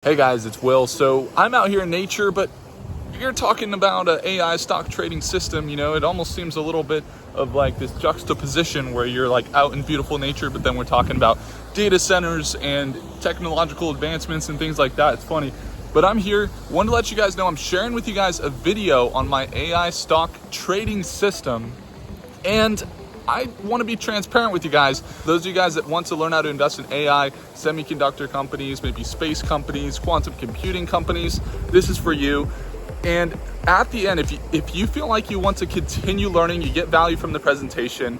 Hey guys, it's Will. So I'm out here in nature, but you're talking about an AI stock trading system. It almost seems a little bit of like this juxtaposition where you're like out in beautiful nature, but then we're talking about data centers and technological advancements and things like that. It's funny, but I'm here. Want to let you guys know I'm sharing with you guys a video on my AI stock trading system, and I want to be transparent with you guys. Those of you guys that want to learn how to invest in AI, semiconductor companies, maybe space companies, quantum computing companies, this is for you. And at the end, if you feel like you want to continue learning, you get value from the presentation,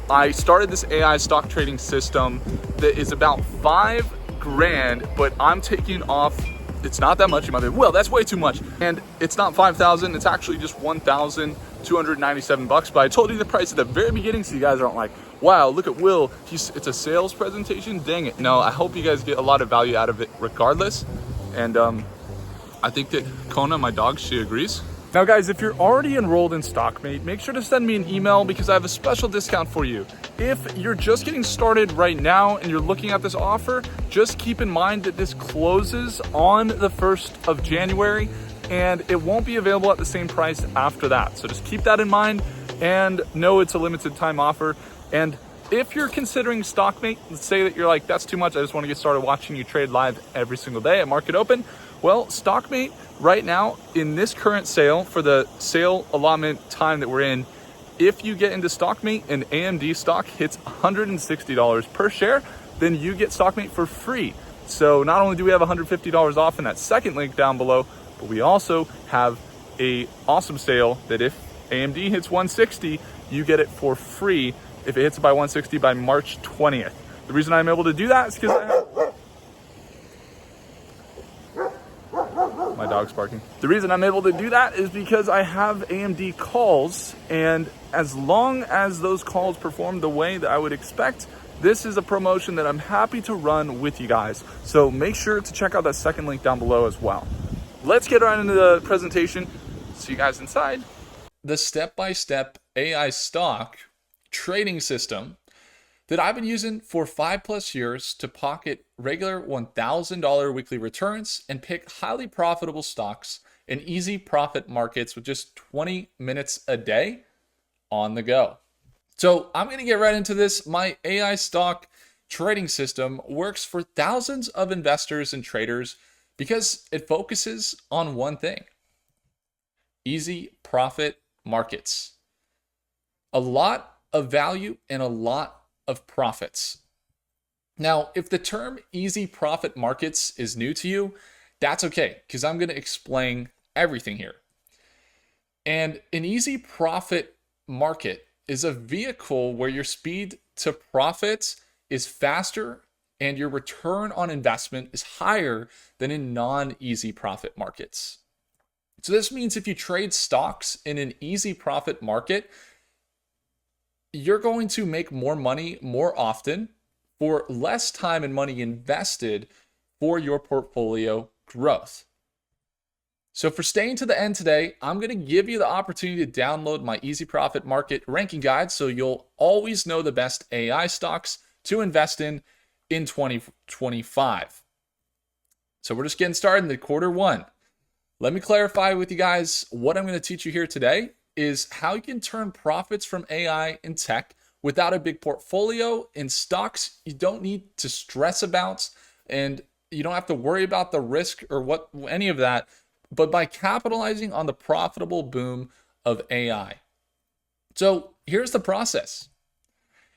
I started this AI stock trading system that is about $5,000, but I'm taking off. It's not that much. You might be, well, that's way too much. And it's not 5,000. It's actually just 1,297 bucks. But I told you the price at the very beginning, so you guys aren't like, wow, look at Will. It's a sales presentation. Dang it. No, I hope you guys get a lot of value out of it regardless. And I think that Kona, my dog, she agrees. Now guys, if you're already enrolled in StockMate, make sure to send me an email because I have a special discount for you. If you're just getting started right now and you're looking at this offer, just keep in mind that this closes on the 1st of January and it won't be available at the same price after that. So just keep that in mind and know it's a limited time offer. And if you're considering StockMate, let's say that you're like, that's too much, I just want to get started watching you trade live every single day at market open. Well, StockMate right now in this current sale, for the sale allotment time that we're in, if you get into StockMate and AMD stock hits $160 per share, then you get StockMate for free. So not only do we have $150 off in that second link down below, but we also have a awesome sale that if AMD hits 160, you get it for free if it hits by 160 by March 20th. The reason I'm able to do that is because I have... My dog's barking. The reason I'm able to do that is because I have AMD calls, and as long as those calls perform the way that I would expect, this is a promotion that I'm happy to run with you guys. So make sure to check out that second link down below as well. Let's get right into the presentation. See you guys inside. The step-by-step AI stock trading system that I've been using for 5+ years to pocket regular $1,000 weekly returns and pick highly profitable stocks in easy profit markets with just 20 minutes a day on the go. So I'm going to get right into this. My AI stock trading system works for thousands of investors and traders because it focuses on one thing: easy profit markets. A lot of value and a lot of profits. Now, if the term easy profit markets is new to you, that's okay, because I'm going to explain everything here. And an easy profit market is a vehicle where your speed to profits is faster and your return on investment is higher than in non-easy profit markets. So this means if you trade stocks in an easy profit market, you're going to make more money more often for less time and money invested for your portfolio growth. So for staying to the end today, I'm going to give you the opportunity to download my Easy Profit Market ranking guide so you'll always know the best AI stocks to invest in 2025. So we're just getting started in the quarter one. Let me clarify with you guys what I'm going to teach you here today is how you can turn profits from AI and tech without a big portfolio in stocks you don't need to stress about, and you don't have to worry about the risk or any of that, but by capitalizing on the profitable boom of AI. So here's the process.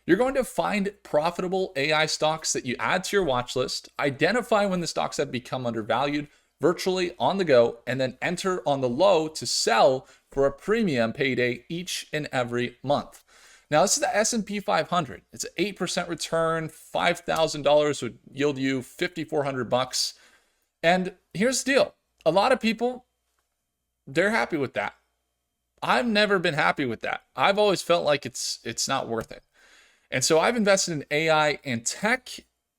You're going to find profitable AI stocks that you add to your watch list, identify when the stocks have become undervalued virtually on the go, and then enter on the low to sell for a premium payday each and every month. Now, this is the S&P 500. It's an 8% return. $5,000 would yield you $5,400. And here's the deal. A lot of people, they're happy with that. I've never been happy with that. I've always felt like it's not worth it. And so I've invested in AI and tech,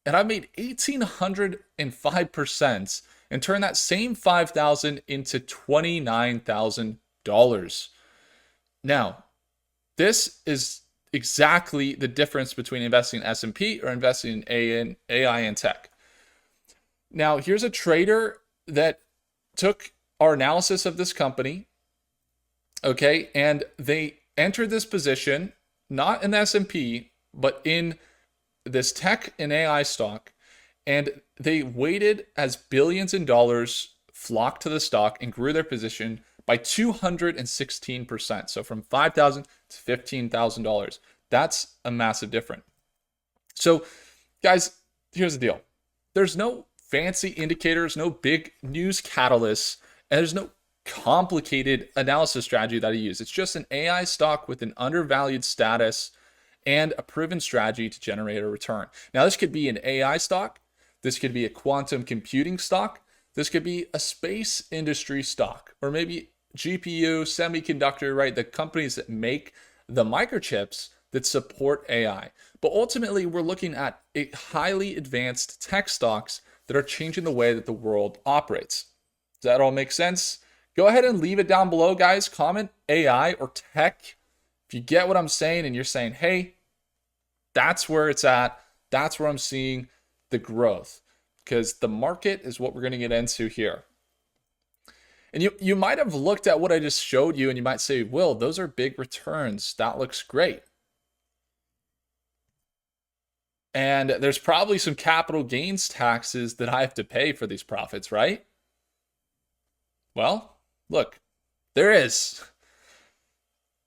and I've made 1,805% and turn that same $5,000 into $29,000. Now, this is exactly the difference between investing in S&P or investing in AI and tech. Now, here's a trader that took our analysis of this company, okay, and they entered this position not in the S&P, but in this tech and AI stock, and they waited as billions in dollars flocked to the stock and grew their position by 216%. So from $5,000 to $15,000. That's a massive difference. So, guys, here's the deal. There's no fancy indicators, no big news catalysts, and there's no complicated analysis strategy that I use. It's just an AI stock with an undervalued status and a proven strategy to generate a return. Now, this could be an AI stock. This could be a quantum computing stock. This could be a space industry stock, or maybe GPU, semiconductor, right? The companies that make the microchips that support AI. But ultimately, we're looking at a highly advanced tech stocks that are changing the way that the world operates. Does that all make sense? Go ahead and leave it down below, guys. Comment AI or tech if you get what I'm saying and you're saying, hey, that's where it's at. That's where I'm seeing the growth, because the market is what we're going to get into here. And you might have looked at what I just showed you and you might say, Will, those are big returns. That looks great. And there's probably some capital gains taxes that I have to pay for these profits, right? Well, look, there is.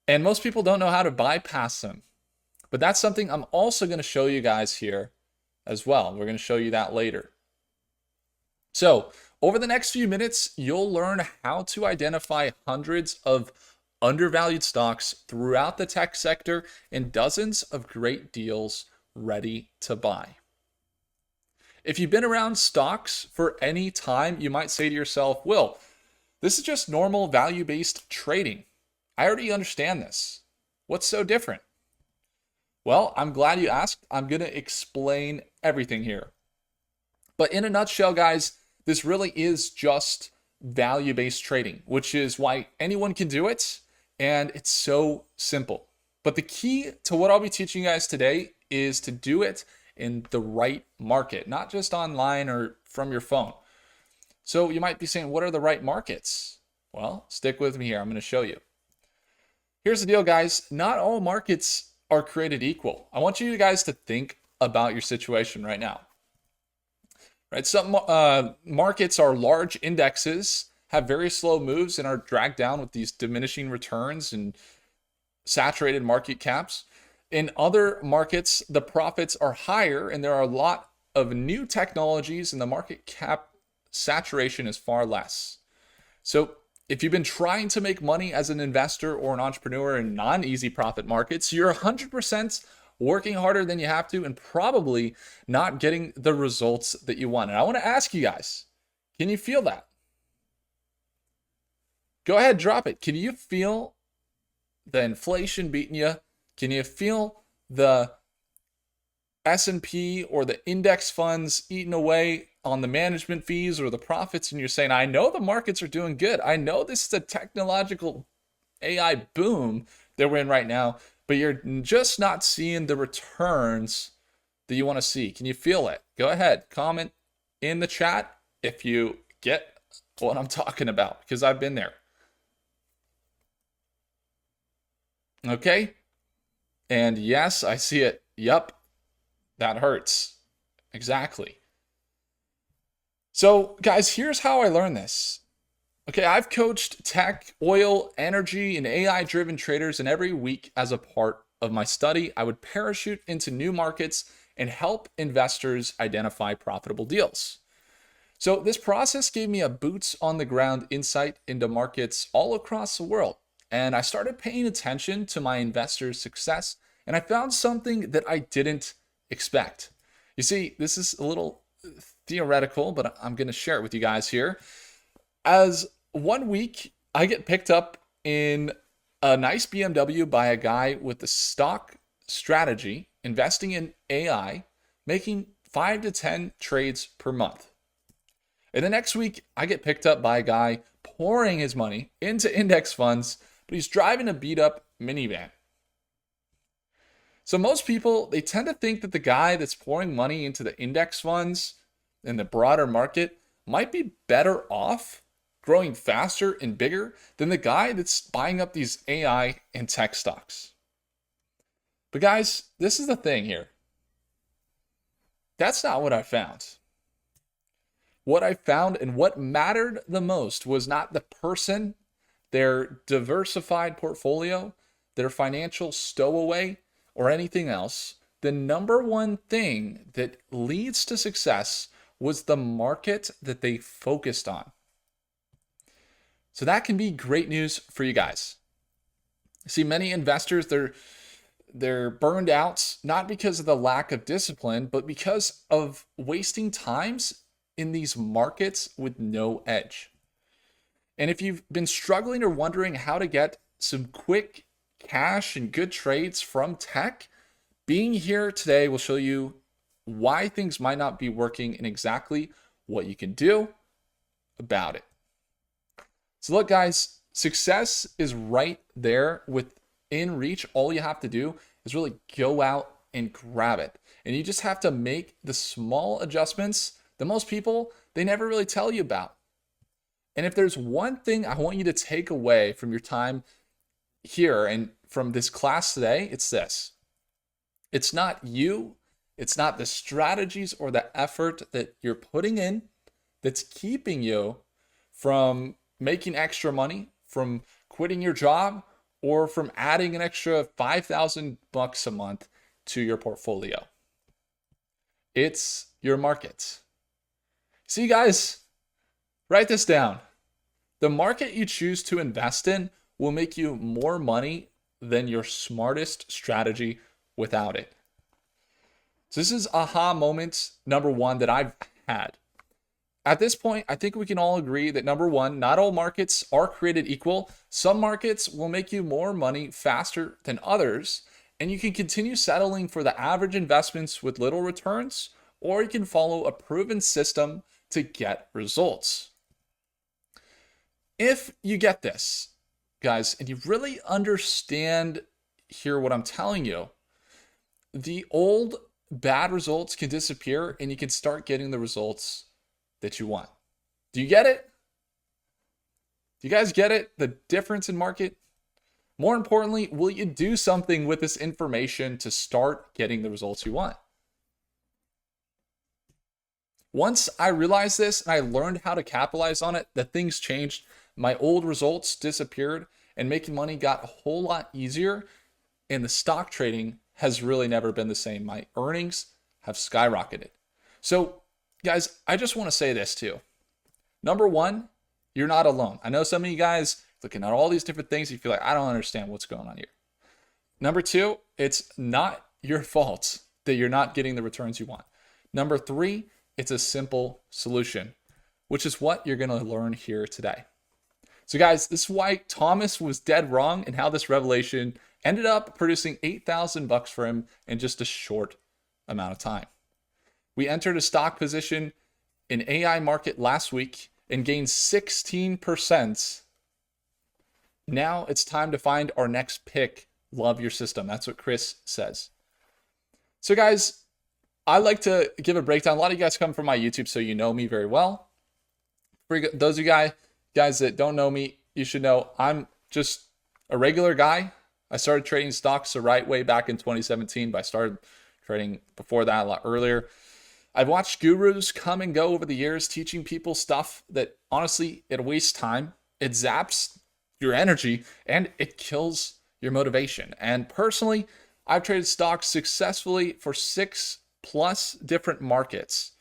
And most people don't know how to bypass them. But that's something I'm also going to show you guys here as well. We're going to show you that later. So over the next few minutes, you'll learn how to identify hundreds of undervalued stocks throughout the tech sector and dozens of great deals ready to buy. If you've been around stocks for any time, you might say to yourself, Will, this is just normal value-based trading. I already understand this. What's so different? Well, I'm glad you asked. I'm going to explain everything here. But in a nutshell, guys, this really is just value-based trading, which is why anyone can do it, and it's so simple. But the key to what I'll be teaching you guys today is to do it in the right market, not just online or from your phone. So you might be saying, what are the right markets? Well, stick with me here. I'm going to show you. Here's the deal, guys. Not all markets are created equal. I want you guys to think about your situation right now. Right? Some markets are large indexes, have very slow moves, and are dragged down with these diminishing returns and saturated market caps. In other markets, the profits are higher, and there are a lot of new technologies, and the market cap saturation is far less. So if you've been trying to make money as an investor or an entrepreneur in non-easy profit markets, you're 100% working harder than you have to and probably not getting the results that you want. And I want to ask you guys, can you feel that? Go ahead, drop it. Can you feel the inflation beating you? Can you feel the S&P or the index funds eating away on the management fees or the profits? And you're saying, I know the markets are doing good. I know this is a technological AI boom that we're in right now, but you're just not seeing the returns that you want to see. Can you feel it? Go ahead, comment in the chat if you get what I'm talking about, because I've been there. Okay. And yes, I see it. Yep. That hurts. Exactly. So guys, here's how I learned this. Okay, I've coached tech, oil, energy, and AI-driven traders, and every week as a part of my study, I would parachute into new markets and help investors identify profitable deals. So this process gave me a boots on the ground insight into markets all across the world. And I started paying attention to my investors' success, and I found something that I didn't expect. You see, this is a little theoretical, but I'm going to share it with you guys here. As one week, I get picked up in a nice BMW by a guy with a stock strategy, investing in AI, making 5 to 10 trades per month. And the next week, I get picked up by a guy pouring his money into index funds, but he's driving a beat up minivan. So most people, they tend to think that the guy that's pouring money into the index funds in the broader market might be better off growing faster and bigger than the guy that's buying up these AI and tech stocks. But guys, this is the thing here. That's not what I found. What I found and what mattered the most was not the person, their diversified portfolio, their financial stowaway, or anything else. The number one thing that leads to success was the market that they focused on. So that can be great news for you guys. See, many investors, they're burned out, not because of the lack of discipline, but because of wasting times in these markets with no edge. And if you've been struggling or wondering how to get some quick cash and good trades from tech, being here today will show you why things might not be working and exactly what you can do about it. So look, guys, success is right there within reach. All you have to do is really go out and grab it. And you just have to make the small adjustments that most people, they never really tell you about. And if there's one thing I want you to take away from your time here and from this class today, it's this. It's not you, it's not the strategies or the effort that you're putting in that's keeping you from making extra money, from quitting your job, or from adding an extra $5,000 a month to your portfolio. It's your market. See, guys, write this down. The market you choose to invest in will make you more money than your smartest strategy without it. So this is aha moment number one that I've had. At this point, I think we can all agree that number one, not all markets are created equal. Some markets will make you more money faster than others, and you can continue settling for the average investments with little returns, or you can follow a proven system to get results. If you get this, guys, and you really understand here what I'm telling you, the old bad results can disappear and you can start getting the results that you want. Do you get it? Do you guys get it? The difference in market? More importantly, will you do something with this information to start getting the results you want? Once I realized this and I learned how to capitalize on it, the things changed. My old results disappeared and making money got a whole lot easier. And the stock trading has really never been the same. My earnings have skyrocketed. So guys, I just want to say this too. Number one, you're not alone. I know some of you guys looking at all these different things, you feel like, I don't understand what's going on here. Number two, it's not your fault that you're not getting the returns you want. Number three, it's a simple solution, which is what you're going to learn here today. So guys, this is why Thomas was dead wrong and how this revelation ended up producing $8,000 for him in just a short amount of time. We entered a stock position in AI market last week and gained 16%. Now it's time to find our next pick. Love your system. That's what Chris says. So guys, I like to give a breakdown. A lot of you guys come from my YouTube, so you know me very well. For those of you guys that don't know me, you should know I'm just a regular guy. I started trading stocks the right way back in 2017, but I started trading before that a lot earlier. I've watched gurus come and go over the years teaching people stuff that honestly, it wastes time, it zaps your energy, and it kills your motivation. And personally, I've traded stocks successfully for 6+ different markets,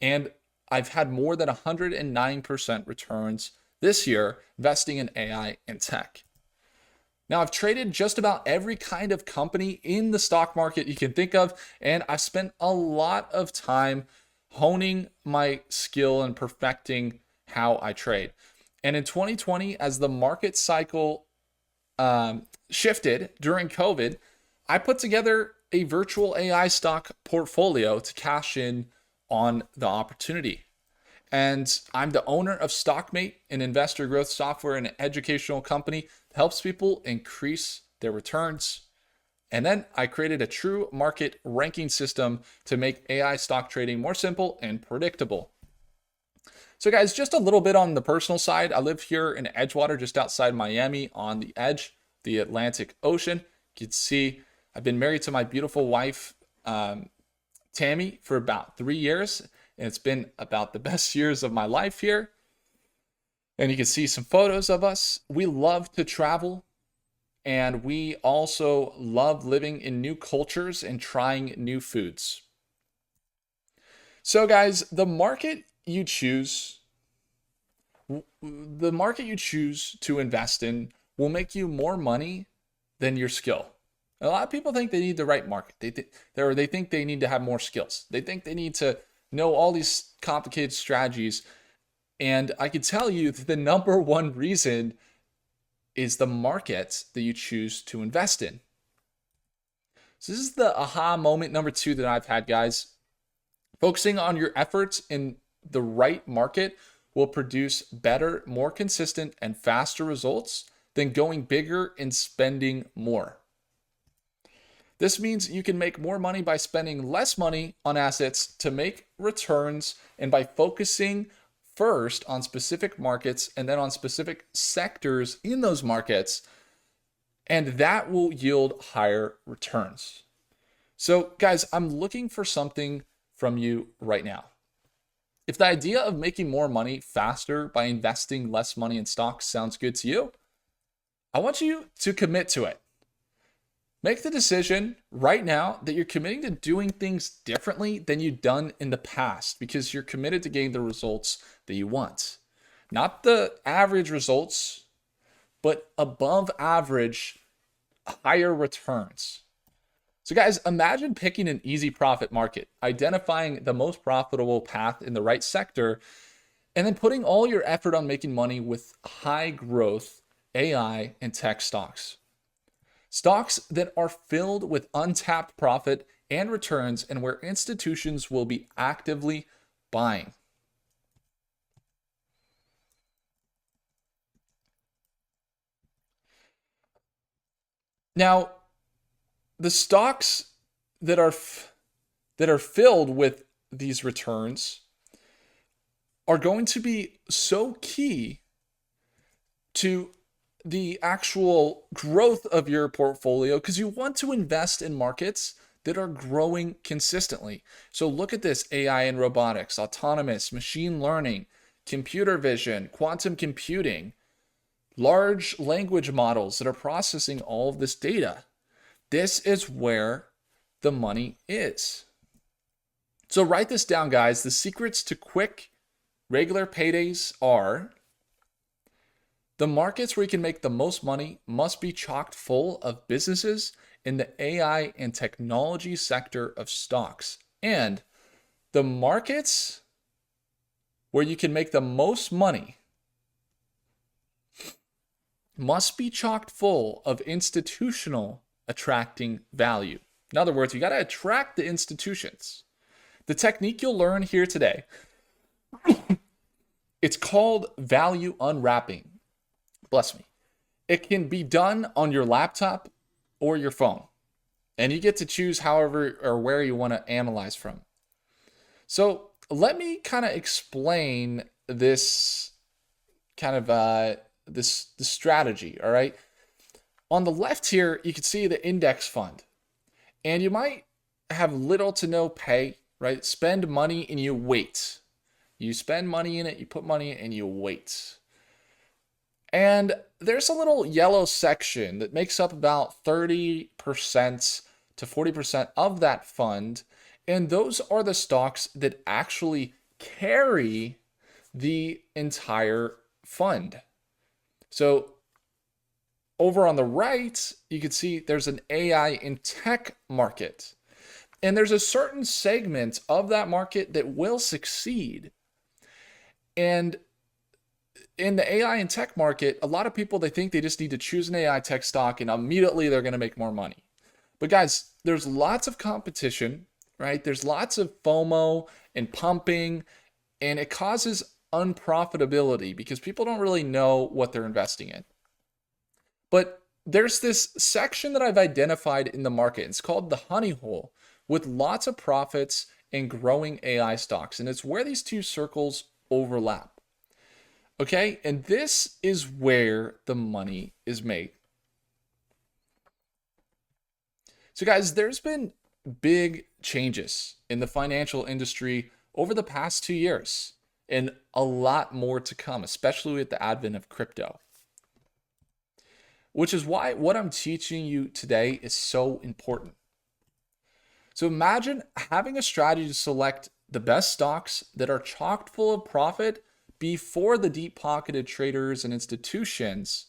and I've had more than 109% returns this year investing in AI and tech. Now, I've traded just about every kind of company in the stock market you can think of, and I've spent a lot of time honing my skill and perfecting how I trade. And in 2020, as the market cycle shifted during COVID, I put together a virtual AI stock portfolio to cash in on the opportunity. And I'm the owner of StockMate, an investor growth software and educational company that helps people increase their returns And then I created a true market ranking system to make AI stock trading more simple and predictable. So guys, just a little bit on the personal side. I live here in Edgewater, just outside Miami on the edge of the Atlantic Ocean. You can see I've been married to my beautiful wife, Tammy, for about 3 years. And it's been about the best years of my life here. And you can see some photos of us. We love to travel. And we also love living in new cultures and trying new foods. So guys, the market you choose to invest in will make you more money than your skill. A lot of people think they need the right market. They think they need to have more skills. They think they need to know all these complicated strategies. And I can tell you that the number one reason is the market that you choose to invest in. So this is the aha moment number 2 that I've had, guys. Focusing on your efforts in the right market will produce better, more consistent, and faster results than going bigger and spending more. This means you can make more money by spending less money on assets to make returns and by focusing first on specific markets and then on specific sectors in those markets, and that will yield higher returns. So guys, I'm looking for something from you right now. If the idea of making more money faster by investing less money in stocks sounds good to you, I want you to commit to it. Make the decision right now that you're committing to doing things differently than you've done in the past because you're committed to getting the results that you want. Not the average results, but above average, higher returns. So guys, imagine picking an easy profit market, identifying the most profitable path in the right sector, and then putting all your effort on making money with high growth AI and tech stocks. Stocks that are filled with untapped profit and returns and where institutions will be actively buying. Now, the stocks that are filled with these returns are going to be so key to the actual growth of your portfolio because you want to invest in markets that are growing consistently. So look at this: AI and robotics, autonomous, machine learning, computer vision, quantum computing, large language models that are processing all of this data. This is where the money is. So write this down, guys. The secrets to quick, regular paydays are: the markets where you can make the most money must be chocked full of businesses in the AI and technology sector of stocks. And the markets where you can make the most money must be chocked full of institutional attracting value. In other words, you got to attract the institutions. The technique you'll learn here today, it's called value unwrapping. Bless me. It can be done on your laptop or your phone, and you get to choose however or where you want to analyze from. So let me kind of explain this kind of this strategy. All right. On the left here, you can see the index fund, and you might have little to no pay, right? Spend money and you wait. You spend money in it, you put money in, and you wait. And there's a little yellow section that makes up about 30% to 40% of that fund. And those are the stocks that actually carry the entire fund. So over on the right, you can see there's an AI and tech market. And there's a certain segment of that market that will succeed. And in the AI and tech market, a lot of people, they think they just need to choose an AI tech stock and immediately they're going to make more money. But guys, there's lots of competition, right? There's lots of FOMO and pumping, and it causes unprofitability because people don't really know what they're investing in. But there's this section that I've identified in the market. It's called the honey hole, with lots of profits and growing AI stocks. And it's where these two circles overlap. Okay, and this is where the money is made. So, guys, there's been big changes in the financial industry over the past 2 years, and a lot more to come, especially with the advent of crypto. Which is why what I'm teaching you today is so important. So imagine having a strategy to select the best stocks that are chock full of profit before the deep-pocketed traders and institutions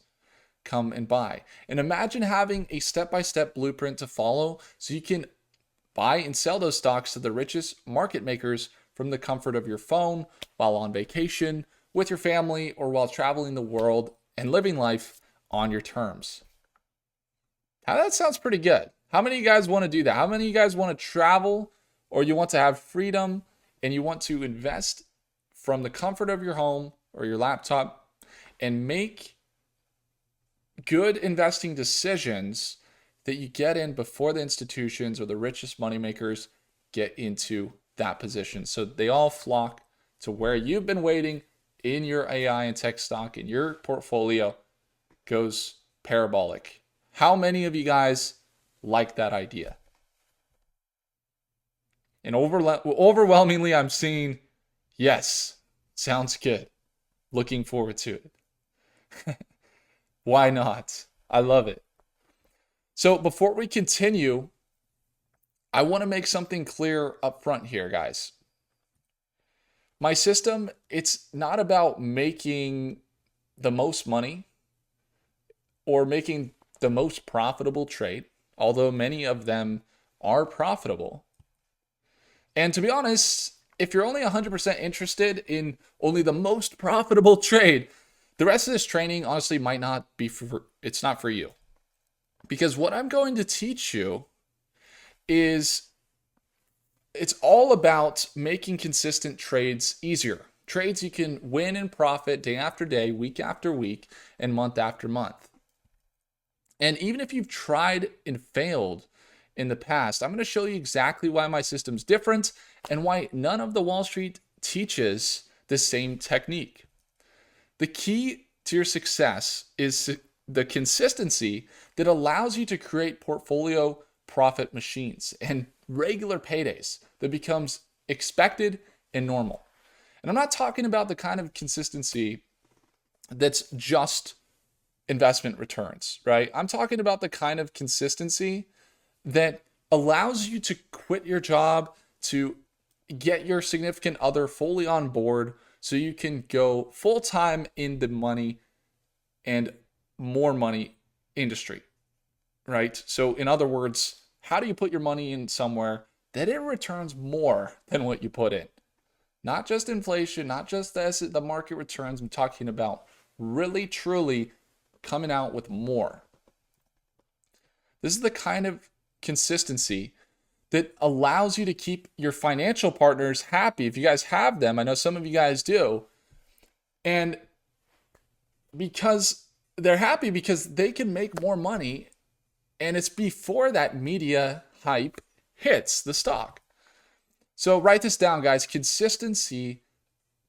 come and buy. And imagine having a step-by-step blueprint to follow so you can buy and sell those stocks to the richest market makers from the comfort of your phone, while on vacation, with your family, or while traveling the world and living life on your terms. Now that sounds pretty good. How many of you guys want to do that? How many of you guys want to travel, or you want to have freedom and you want to invest from the comfort of your home or your laptop and make good investing decisions that you get in before the institutions or the richest moneymakers get into that position? So they all flock to where you've been waiting in your AI and tech stock, in your portfolio goes parabolic. How many of you guys like that idea? And overwhelmingly, I'm seeing, yes, sounds good. Looking forward to it. Why not? I love it. So before we continue, I want to make something clear up front here, guys. My system, it's not about making the most money or making the most profitable trade, although many of them are profitable. And to be honest, if you're only 100% interested in only the most profitable trade, the rest of this training honestly might not be it's not for you. Because what I'm going to teach you is it's all about making consistent trades easier. Trades you can win and profit day after day, week after week, and month after month. And even if you've tried and failed in the past, I'm going to show you exactly why my system's different and why none of the Wall Street teaches the same technique. The key to your success is the consistency that allows you to create portfolio profit machines and regular paydays that becomes expected and normal. And I'm not talking about the kind of consistency that's just investment returns, right? I'm talking about the kind of consistency that allows you to quit your job, to get your significant other fully on board so you can go full-time in the money and more money industry, right? So in other words, how do you put your money in somewhere that it returns more than what you put in? Not just inflation, not just the market returns. I'm talking about really, truly coming out with more. This is the kind of consistency that allows you to keep your financial partners happy. If you guys have them, I know some of you guys do. And because they're happy because they can make more money, and it's before that media hype hits the stock. So write this down, guys. Consistency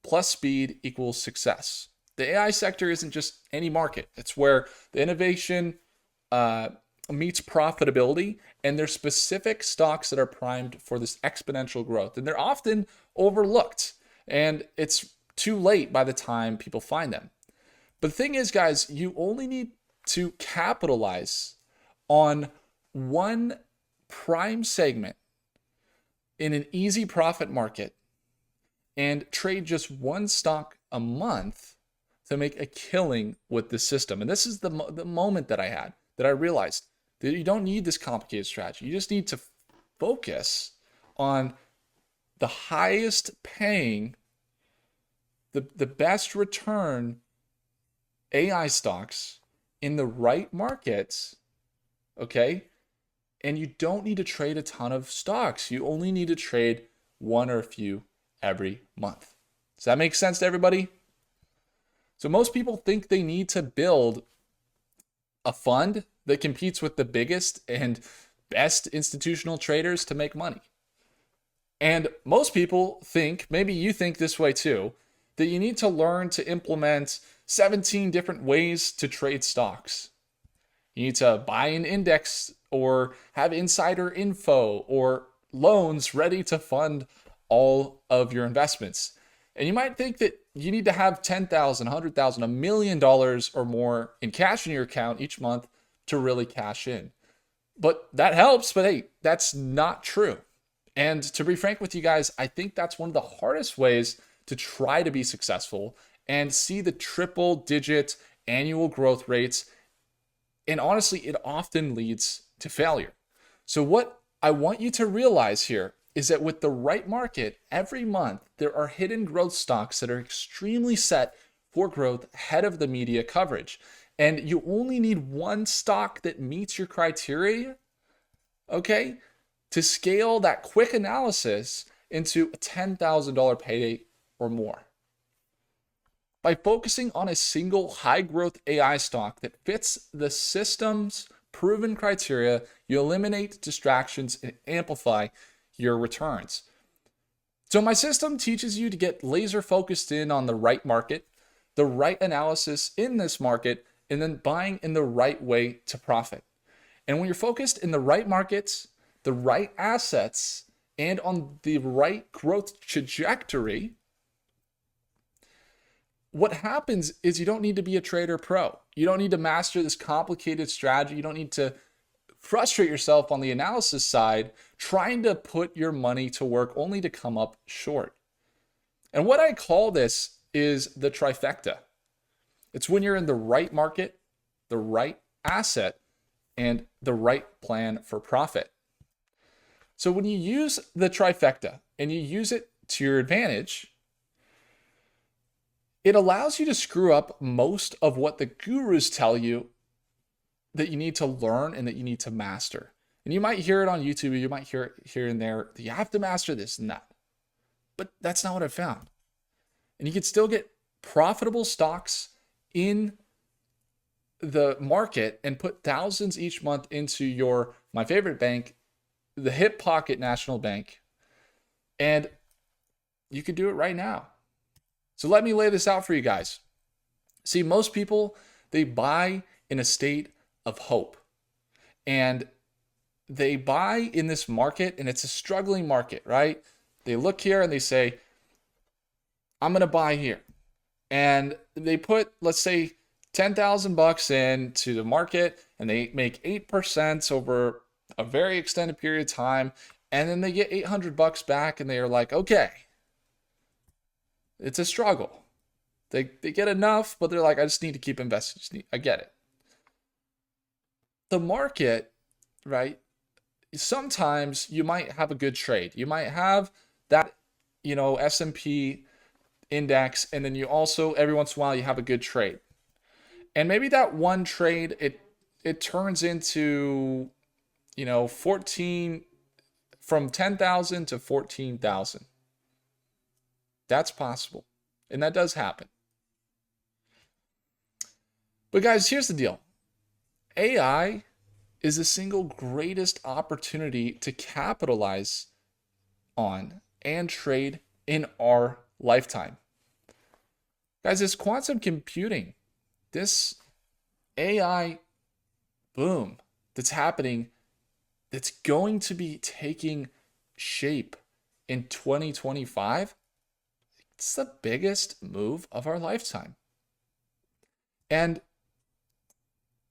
plus speed equals success. The AI sector isn't just any market. It's where the innovation meets profitability, and there's specific stocks that are primed for this exponential growth. And they're often overlooked, and it's too late by the time people find them. But the thing is, guys, you only need to capitalize on one prime segment in an easy profit market and trade just one stock a month to make a killing with the system. And this is the moment that I had, that I realized that you don't need this complicated strategy. You just need to focus on the highest paying, the best return AI stocks in the right markets, okay? And you don't need to trade a ton of stocks. You only need to trade one or a few every month. Does that make sense to everybody? So most people think they need to build a fund that competes with the biggest and best institutional traders to make money. And most people think, maybe you think this way too, that you need to learn to implement 17 different ways to trade stocks. You need to buy an index or have insider info or loans ready to fund all of your investments. And you might think that you need to have $10,000, $100,000, $1 million or more in cash in your account each month to really cash in. But that helps, but hey, that's not true. And to be frank with you guys, I think that's one of the hardest ways to try to be successful and see the triple digit annual growth rates. And honestly, it often leads to failure. So what I want you to realize here is that with the right market, every month, there are hidden growth stocks that are extremely set for growth ahead of the media coverage. And you only need one stock that meets your criteria, okay, to scale that quick analysis into a $10,000 payday or more. By focusing on a single high growth AI stock that fits the system's proven criteria, you eliminate distractions and amplify your returns. So my system teaches you to get laser focused in on the right market, the right analysis in this market, and then buying in the right way to profit. And when you're focused in the right markets, the right assets, and on the right growth trajectory, what happens is you don't need to be a trader pro. You don't need to master this complicated strategy. You don't need to frustrate yourself on the analysis side trying to put your money to work only to come up short. And what I call this is the trifecta. It's when you're in the right market, the right asset, and the right plan for profit. So when you use the trifecta and you use it to your advantage, it allows you to screw up most of what the gurus tell you that you need to learn and that you need to master. And you might hear it on YouTube, you might hear it here and there, that you have to master this and that. But that's not what I found. And you can still get profitable stocks in the market and put thousands each month into your, my favorite bank, the hip pocket National Bank. And you can do it right now. So let me lay this out for you guys. See, most people, they buy in a state of hope. And they buy in this market, and it's a struggling market, right? They look here and they say, I'm going to buy here. And they put, let's say, $10,000 into the market, and they make 8% over a very extended period of time. And then they get $800 back, and they are like, okay, it's a struggle. They get enough, but they're like, I just need to keep investing. I get it. The market, right? Sometimes you might have a good trade. You might have that, S&P index, and then you also, every once in a while, you have a good trade. And maybe that one trade, it turns into, 14, from 10,000 to 14,000. That's possible. And that does happen. But guys, here's the deal. AI is the single greatest opportunity to capitalize on and trade in our lifetime. Guys, this quantum computing, this AI boom that's happening, that's going to be taking shape in 2025, it's the biggest move of our lifetime. And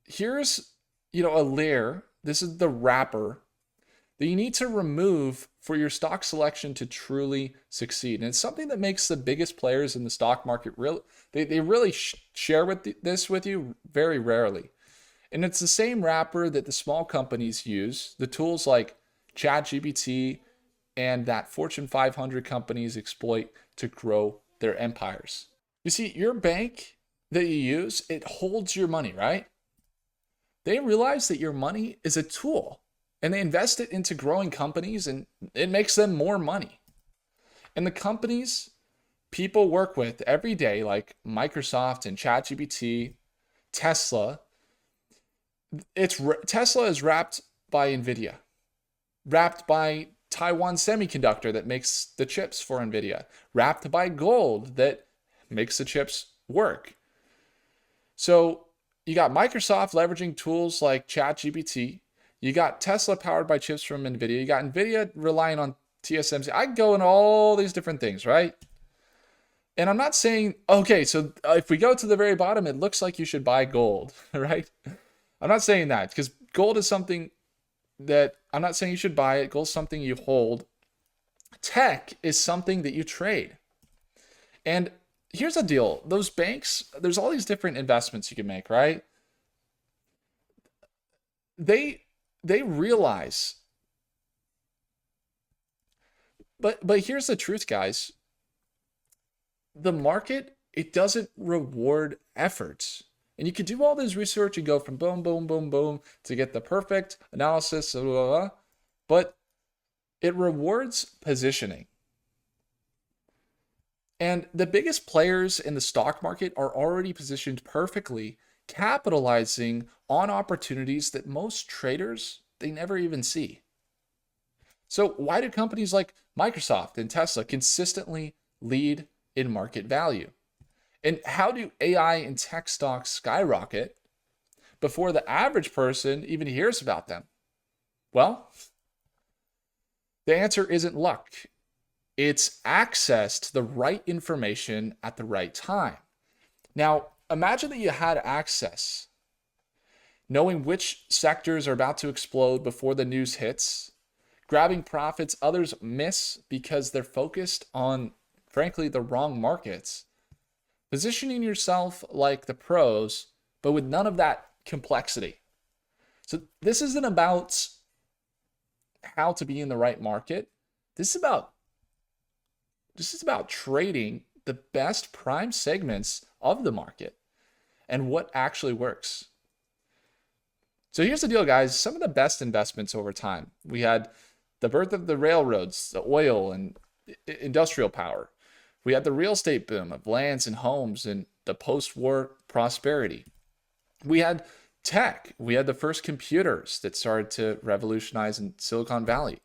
here's, a layer. This is the wrapper that you need to remove for your stock selection to truly succeed. And it's something that makes the biggest players in the stock market they really share this with you very rarely. And it's the same wrapper that the small companies use, the tools like ChatGPT and that Fortune 500 companies exploit to grow their empires. You see, your bank that you use, it holds your money, right? They realize that your money is a tool, and they invest it into growing companies, and it makes them more money. And the companies people work with every day, like Microsoft and ChatGPT, Tesla, Tesla is wrapped by Nvidia, wrapped by Taiwan Semiconductor that makes the chips for Nvidia, wrapped by gold that makes the chips work. So you got Microsoft leveraging tools like ChatGPT. You got Tesla powered by chips from Nvidia. You got Nvidia relying on TSMC. I can go into all these different things, right? And I'm not saying, okay, so if we go to the very bottom, it looks like you should buy gold, right? I'm not saying that because gold is something that I'm not saying you should buy it. Gold is something you hold. Tech is something that you trade. And here's the deal, those banks, there's all these different investments you can make, right? They they realize, but here's the truth, guys. The market, it doesn't reward efforts. And you can do all this research and go from boom, boom, boom, boom to get the perfect analysis, blah, blah, blah, but it rewards positioning. And the biggest players in the stock market are already positioned perfectly, capitalizing on opportunities that most traders they never even see. So why do companies like Microsoft and Tesla consistently lead in market value? And how do AI and tech stocks skyrocket before the average person even hears about them? Well, the answer isn't luck. It's access to the right information at the right time. Now, imagine that you had access, knowing which sectors are about to explode before the news hits, grabbing profits others miss because they're focused on, frankly, the wrong markets, positioning yourself like the pros, but with none of that complexity. So, this isn't about how to be in the right market. This is about trading the best prime segments of the market and what actually works. So here's the deal, guys. Some of the best investments over time. We had the birth of the railroads, the oil and industrial power. We had the real estate boom of lands and homes and the post-war prosperity. We had tech. We had the first computers that started to revolutionize in Silicon Valley.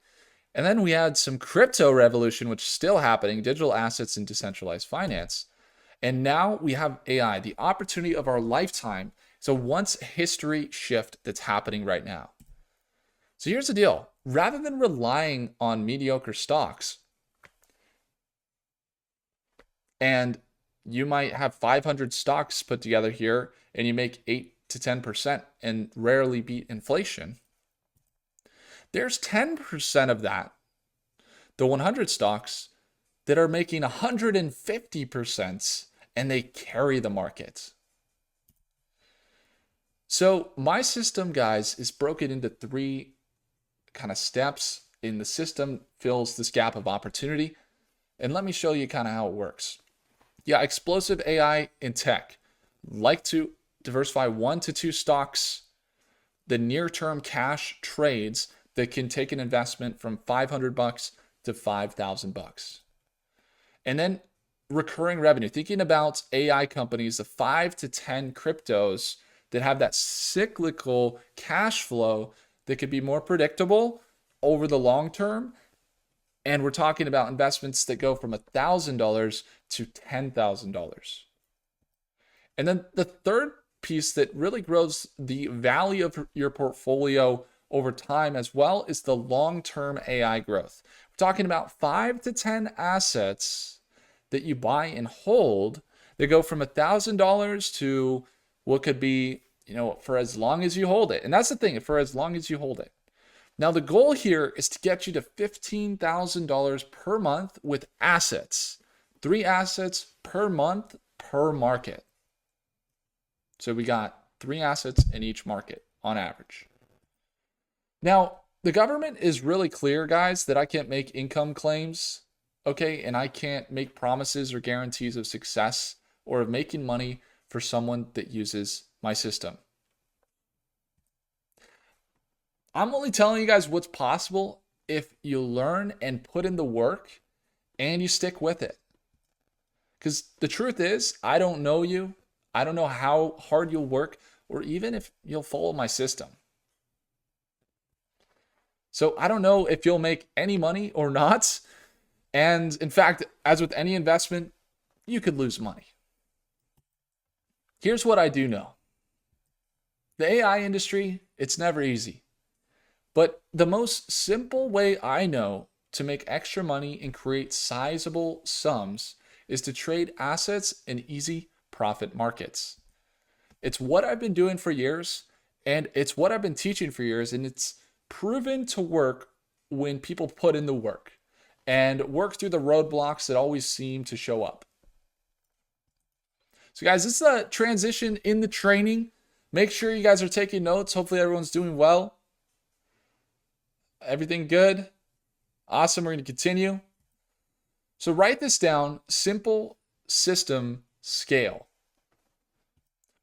And then we had some crypto revolution, which is still happening, digital assets and decentralized finance. And now we have AI, the opportunity of our lifetime. So once history shift that's happening right now. So here's the deal. Rather than relying on mediocre stocks, and you might have 500 stocks put together here and you make 8 to 10% and rarely beat inflation. There's 10% of that, the 100 stocks, that are making 150% and they carry the market. So my system, guys, is broken into 3 kind of steps, and the system fills this gap of opportunity. And let me show you kind of how it works. Yeah, explosive AI in tech. Like to diversify 1 to 2 stocks, the near-term cash trades that can take an investment from $500 to $5,000. And then recurring revenue, thinking about AI companies, the 5 to 10 cryptos that have that cyclical cash flow that could be more predictable over the long term. And we're talking about investments that go from $1,000 to $10,000. And then the third piece that really grows the value of your portfolio over time as well is the long-term AI growth. We're talking about 5 to 10 assets that you buy and hold that go from $1,000 to what could be, for as long as you hold it. And that's the thing, for as long as you hold it. Now, the goal here is to get you to $15,000 per month with assets. 3 assets per month per market. So we got 3 assets in each market on average. Now, the government is really clear, guys, that I can't make income claims, okay? And I can't make promises or guarantees of success or of making money for someone that uses my system. I'm only telling you guys what's possible if you learn and put in the work and you stick with it. Because the truth is, I don't know you. I don't know how hard you'll work or even if you'll follow my system. So I don't know if you'll make any money or not. And in fact, as with any investment, you could lose money. Here's what I do know. The AI industry, it's never easy. But the most simple way I know to make extra money and create sizable sums is to trade assets in easy profit markets. It's what I've been doing for years, and it's what I've been teaching for years, and it's proven to work when people put in the work and work through the roadblocks that always seem to show up. So guys, this is a transition in the training. Make sure you guys are taking notes. Hopefully everyone's doing well. Everything good? Awesome, we're gonna continue. So write this down, simple system scale.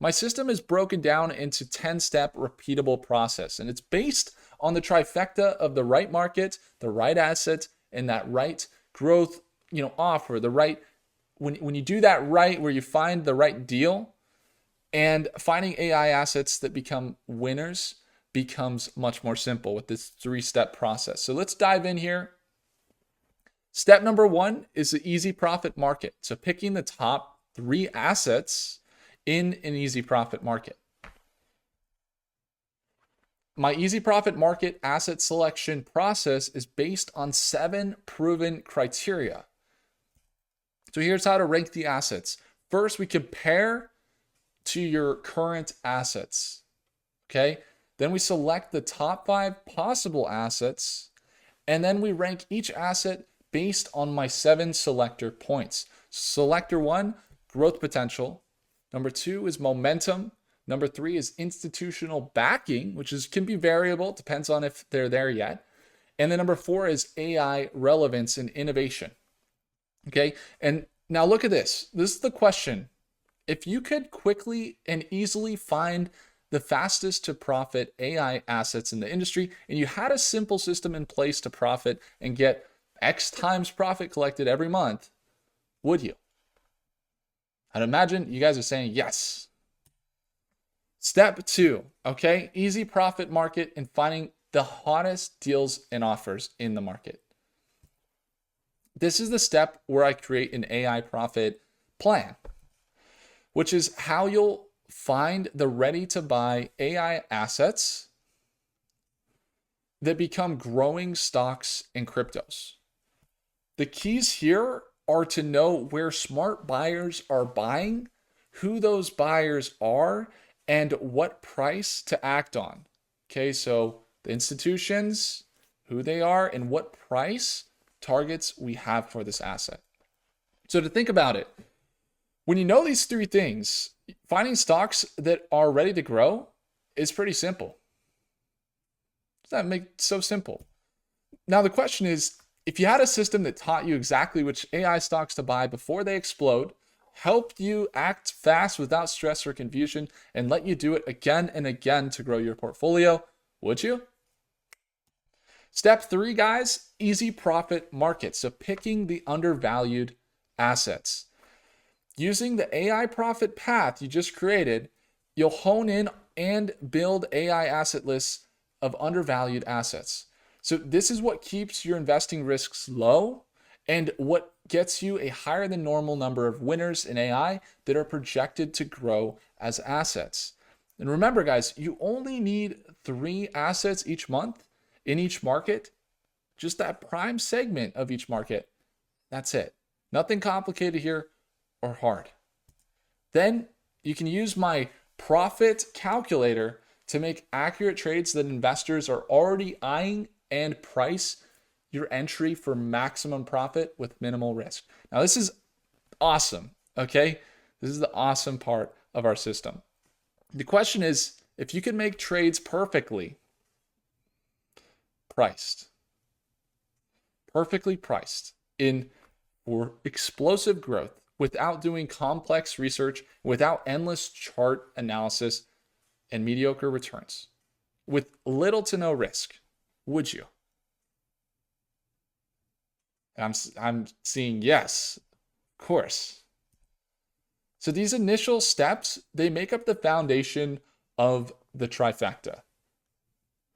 My system is broken down into 10-step repeatable process, and it's based on the trifecta of the right market, the right asset, and that right growth, offer, the right, when you do that right, where you find the right deal, and finding AI assets that become winners becomes much more simple with this 3-step process. So let's dive in here. Step number 1 is the easy profit market. So picking the top 3 assets in an easy profit market. My easy profit market asset selection process is based on 7 proven criteria. So here's how to rank the assets. First, we compare to your current assets. Okay. Then we select the top 5 possible assets, and then we rank each asset based on my 7 selector points. Selector 1, growth potential. Number 2 is momentum. Number 3 is institutional backing, which can be variable, depends on if they're there yet. And then number 4 is AI relevance and innovation. Okay, and now look at this. This is the question. If you could quickly and easily find the fastest to profit AI assets in the industry, and you had a simple system in place to profit and get X times profit collected every month, would you? I'd imagine you guys are saying yes. Step 2, okay? Easy profit market and finding the hottest deals and offers in the market. This is the step where I create an AI profit plan, which is how you'll find the ready to buy AI assets that become growing stocks and cryptos. The keys here are to know where smart buyers are buying, who those buyers are, and what price to act on. Okay, so the institutions, who they are, and what price targets we have for this asset. So to think about it, when you know these 3 things, finding stocks that are ready to grow is pretty simple. Does that make it so simple? Now the question is, if you had a system that taught you exactly which AI stocks to buy before they explode, helped you act fast without stress or confusion, and let you do it again and again to grow your portfolio, would you? Step 3, guys, easy profit market. So picking the undervalued assets. Using the AI profit path you just created, you'll hone in and build AI asset lists of undervalued assets. So this is what keeps your investing risks low and what gets you a higher than normal number of winners in AI that are projected to grow as assets. And remember, guys, you only need 3 assets each month in each market, just that prime segment of each market. That's it. Nothing complicated here or hard. Then you can use my profit calculator to make accurate trades that investors are already eyeing and price your entry for maximum profit with minimal risk. Now, this is awesome, okay? This is the awesome part of our system. The question is, if you can make trades perfectly priced for explosive growth without doing complex research, without endless chart analysis and mediocre returns, with little to no risk, would you? I'm seeing yes, of course. So these initial steps, they make up the foundation of the trifecta,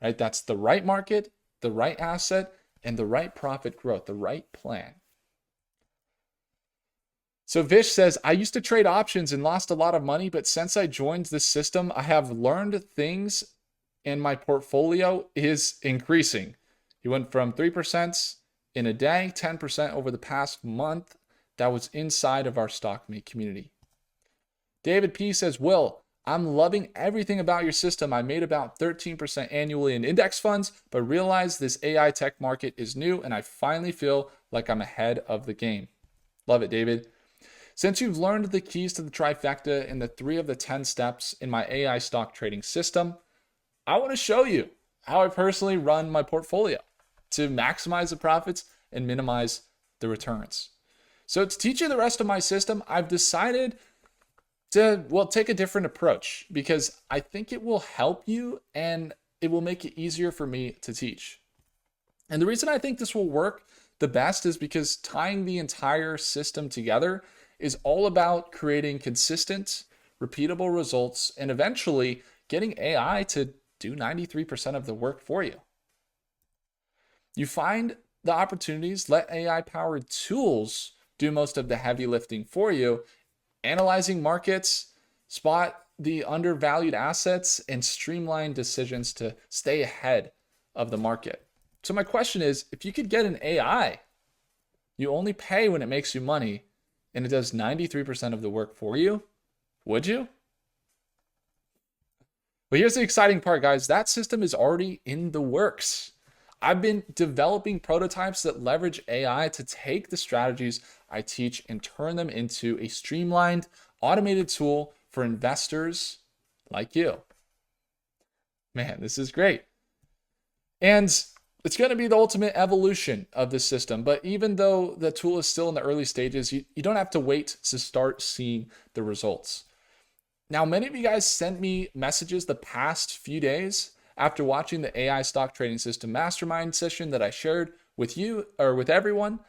right? That's the right market, the right asset, and the right profit growth, the right plan. So Vish says, I used to trade options and lost a lot of money, but since I joined this system, I have learned things and my portfolio is increasing. He went from 3% in a day, 10% over the past month. That was inside of our StockMate community. David P says, Will, I'm loving everything about your system. I made about 13% annually in index funds, but realized this AI tech market is new and I finally feel like I'm ahead of the game. Love it, David. Since you've learned the keys to the trifecta and the 3 of the 10 steps in my AI stock trading system, I want to show you how I personally run my portfolio to maximize the profits and minimize the returns. So to teach you the rest of my system, I've decided to, take a different approach because I think it will help you and it will make it easier for me to teach. And the reason I think this will work the best is because tying the entire system together is all about creating consistent, repeatable results and eventually getting AI to do 93% of the work for you. You find the opportunities, let AI-powered tools do most of the heavy lifting for you, analyzing markets, spot the undervalued assets, and streamline decisions to stay ahead of the market. So my question is, if you could get an AI, you only pay when it makes you money, and it does 93% of the work for you, would you? But here's the exciting part, guys. That system is already in the works. I've been developing prototypes that leverage AI to take the strategies I teach and turn them into a streamlined, automated tool for investors like you. Man, this is great. And it's going to be the ultimate evolution of this system. But even though the tool is still in the early stages, you don't have to wait to start seeing the results. Now, many of you guys sent me messages the past few days after watching the AI stock trading system mastermind session that I shared with you or with everyone.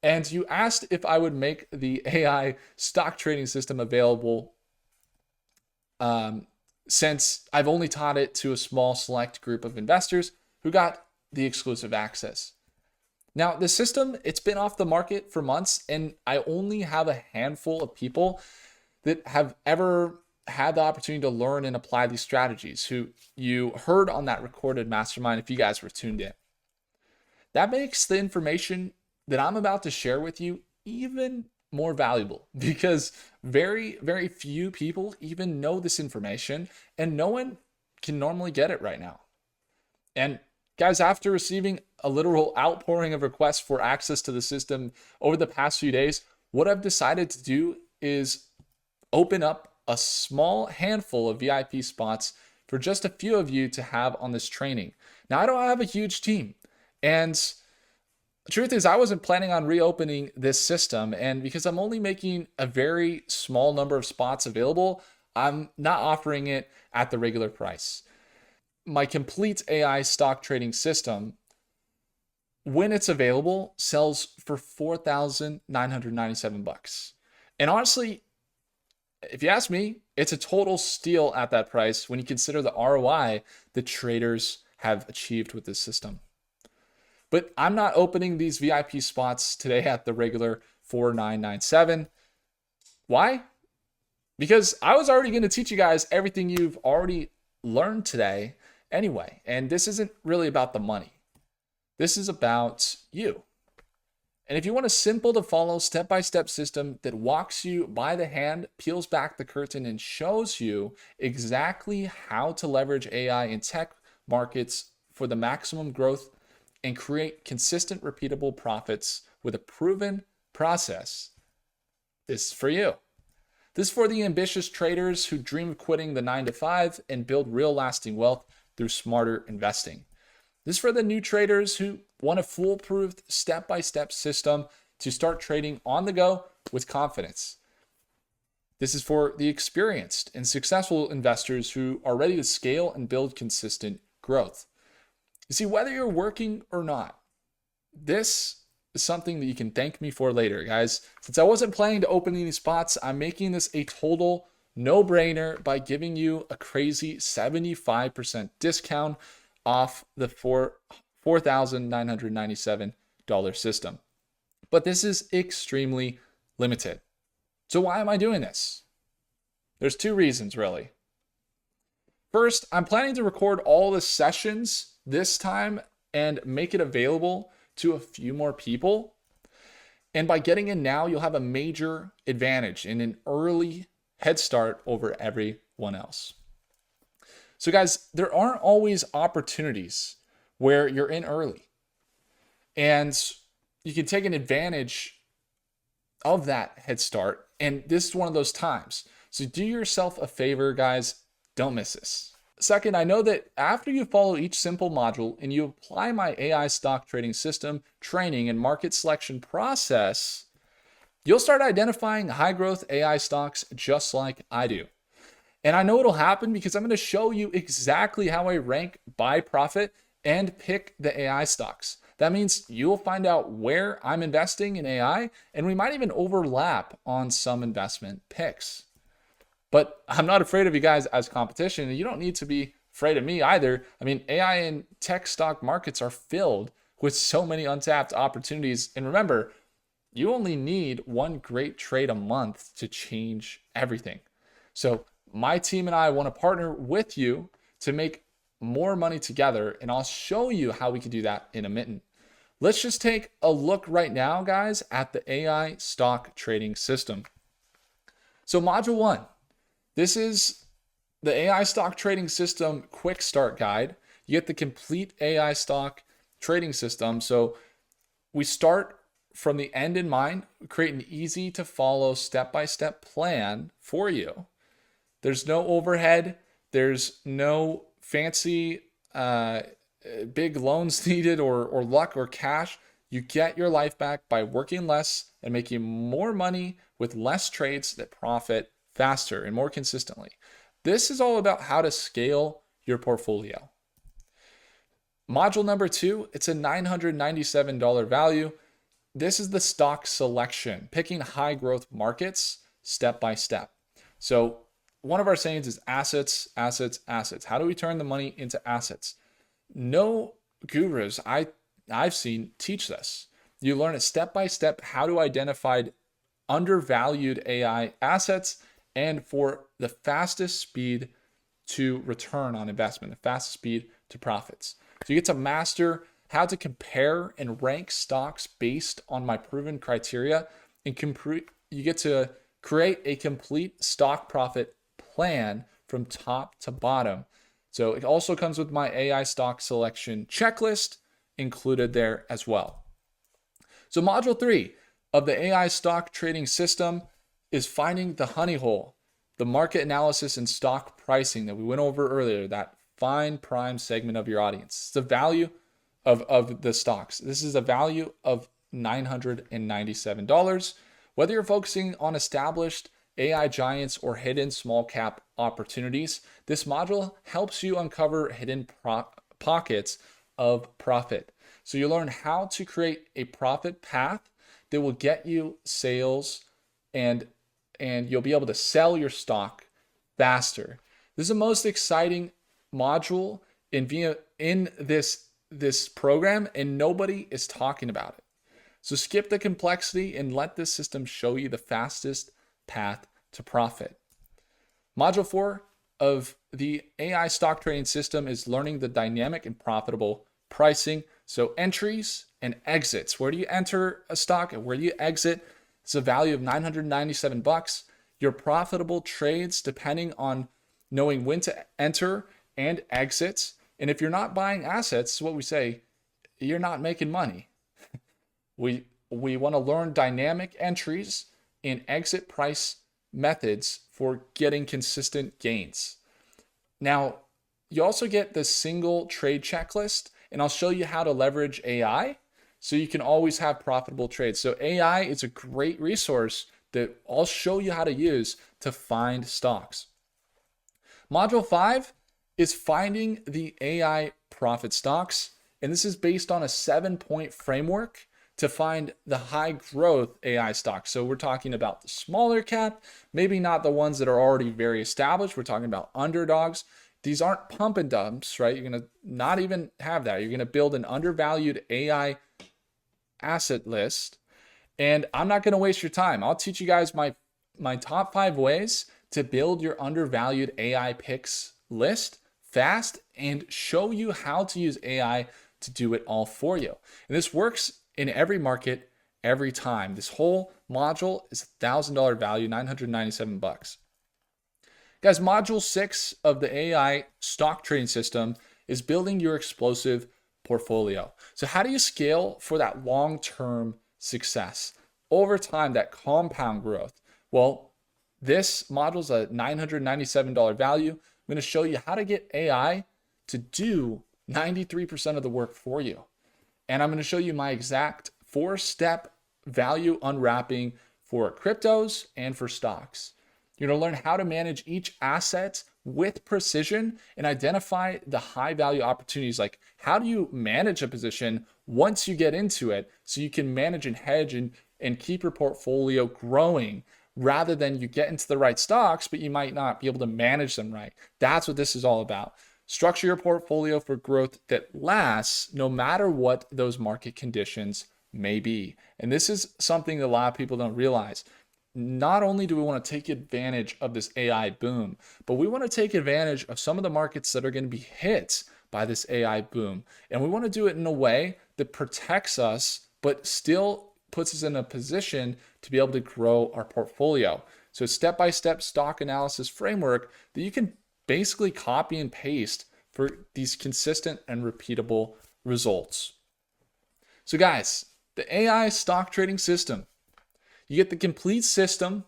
And you asked if I would make the AI stock trading system available since I've only taught it to a small select group of investors who got the exclusive access. Now, the system, it's been off the market for months, and I only have a handful of people that have ever had the opportunity to learn and apply these strategies, who you heard on that recorded mastermind if you guys were tuned in. That makes the information that I'm about to share with you even more valuable because very, very few people even know this information and no one can normally get it right now. And guys, after receiving a literal outpouring of requests for access to the system over the past few days, what I've decided to do is open up a small handful of VIP spots for just a few of you to have on this training. Now, I don't have a huge team. And the truth is, I wasn't planning on reopening this system. And because I'm only making a very small number of spots available, I'm not offering it at the regular price. My complete AI stock trading system, when it's available, sells for $4,997. And honestly, if you ask me, it's a total steal at that price when you consider the ROI that traders have achieved with this system. But I'm not opening these VIP spots today at the regular $4,997. Why? Because I was already going to teach you guys everything you've already learned today anyway. And this isn't really about the money. This is about you. And if you want a simple to follow step-by-step system that walks you by the hand, peels back the curtain, and shows you exactly how to leverage AI in tech markets for the maximum growth and create consistent, repeatable profits with a proven process, this is for you. This is for the ambitious traders who dream of quitting the 9-to-5 and build real lasting wealth through smarter investing. This is for the new traders who want a foolproof step-by-step system to start trading on the go with confidence. This is for the experienced and successful investors who are ready to scale and build consistent growth. You see, whether you're working or not, this is something that you can thank me for later, guys. Since I wasn't planning to open any spots, I'm making this a total No brainer by giving you a crazy 75% discount off the $4,997 system. But this is extremely limited. So why am I doing this? There's two reasons, really. First, I'm planning to record all the sessions this time and make it available to a few more people. And by getting in now, you'll have a major advantage and an early head start over everyone else. So guys, there aren't always opportunities where you're in early. And you can take an advantage of that head start. And this is one of those times. So do yourself a favor, guys. Don't miss this. Second, I know that after you follow each simple module and you apply my AI stock trading system, training, and market selection process, you'll start identifying high growth AI stocks just like I do. And I know it'll happen because I'm going to show you exactly how I rank by profit and pick the AI stocks. That means you'll find out where I'm investing in AI, and we might even overlap on some investment picks. But I'm not afraid of you guys as competition, and you don't need to be afraid of me either. I mean, AI and tech stock markets are filled with so many untapped opportunities. And remember, you only need one great trade a month to change everything. So my team and I want to partner with you to make more money together, and I'll show you how we can do that in a minute. Let's just take a look right now, guys, at the AI stock trading system. So module 1, this is the AI stock trading system quick start guide. You get the complete AI stock trading system. So we start from the end in mind, create an easy to follow step-by-step plan for you. There's no overhead. There's no fancy big loans needed or luck or cash. You get your life back by working less and making more money with less trades that profit faster and more consistently. This is all about how to scale your portfolio. Module number 2, it's a $997 value. This is the stock selection, picking high growth markets step by step. So one of our sayings is assets, assets, assets. How do we turn the money into assets? No gurus I've seen teach this. You learn it step by step how to identify undervalued AI assets and for the fastest speed to return on investment, the fastest speed to profits. So you get to master how to compare and rank stocks based on my proven criteria, and you get to create a complete stock profit plan from top to bottom. So it also comes with my AI stock selection checklist included there as well. So module 3 of the AI stock trading system is finding the honey hole, the market analysis and stock pricing that we went over earlier, that fine prime segment of your audience. It's the value of the stocks. This is a value of $997. Whether you're focusing on established AI giants or hidden small cap opportunities, this module helps you uncover hidden pockets of profit. So you learn how to create a profit path that will get you sales, and you'll be able to sell your stock faster. This is the most exciting module in this program, and nobody is talking about it. So skip the complexity and let this system show you the fastest path to profit. Module 4 of the AI stock trading system is learning the dynamic and profitable pricing. So entries and exits. Where do you enter a stock and where do you exit? It's a value of $997. Your profitable trades depending on knowing when to enter and exit. And if you're not buying assets, what we say, you're not making money. We want to learn dynamic entries and exit price methods for getting consistent gains. Now, you also get the single trade checklist, and I'll show you how to leverage AI so you can always have profitable trades. So AI is a great resource that I'll show you how to use to find stocks. Module 5 is finding the AI profit stocks, and this is based on a 7-point framework to find the high growth AI stocks. So we're talking about the smaller cap, maybe not the ones that are already very established. We're talking about underdogs. These aren't pump and dumps, right? You're going to not even have that. You're going to build an undervalued AI asset list. And I'm not going to waste your time. I'll teach you guys my top 5 ways to build your undervalued AI picks list fast and show you how to use AI to do it all for you. And this works in every market, every time. This whole module is $1,000 value, 997 bucks. Guys, module 6 of the AI stock trading system is building your explosive portfolio. So how do you scale for that long-term success over time, that compound growth? Well, this module is a $997 value. I'm going to show you how to get AI to do 93% of the work for you. And I'm going to show you my exact 4-step value unwrapping for cryptos and for stocks. You're going to learn how to manage each asset with precision and identify the high value opportunities. Like, how do you manage a position once you get into it so you can manage and hedge and keep your portfolio growing, rather than you get into the right stocks, but you might not be able to manage them right. That's what this is all about. Structure your portfolio for growth that lasts no matter what those market conditions may be. And this is something that a lot of people don't realize. Not only do we want to take advantage of this AI boom, but we want to take advantage of some of the markets that are going to be hit by this AI boom. And we want to do it in a way that protects us, but still puts us in a position to be able to grow our portfolio. So step-by-step stock analysis framework that you can basically copy and paste for these consistent and repeatable results. So guys, the AI stock trading system, you get the complete system,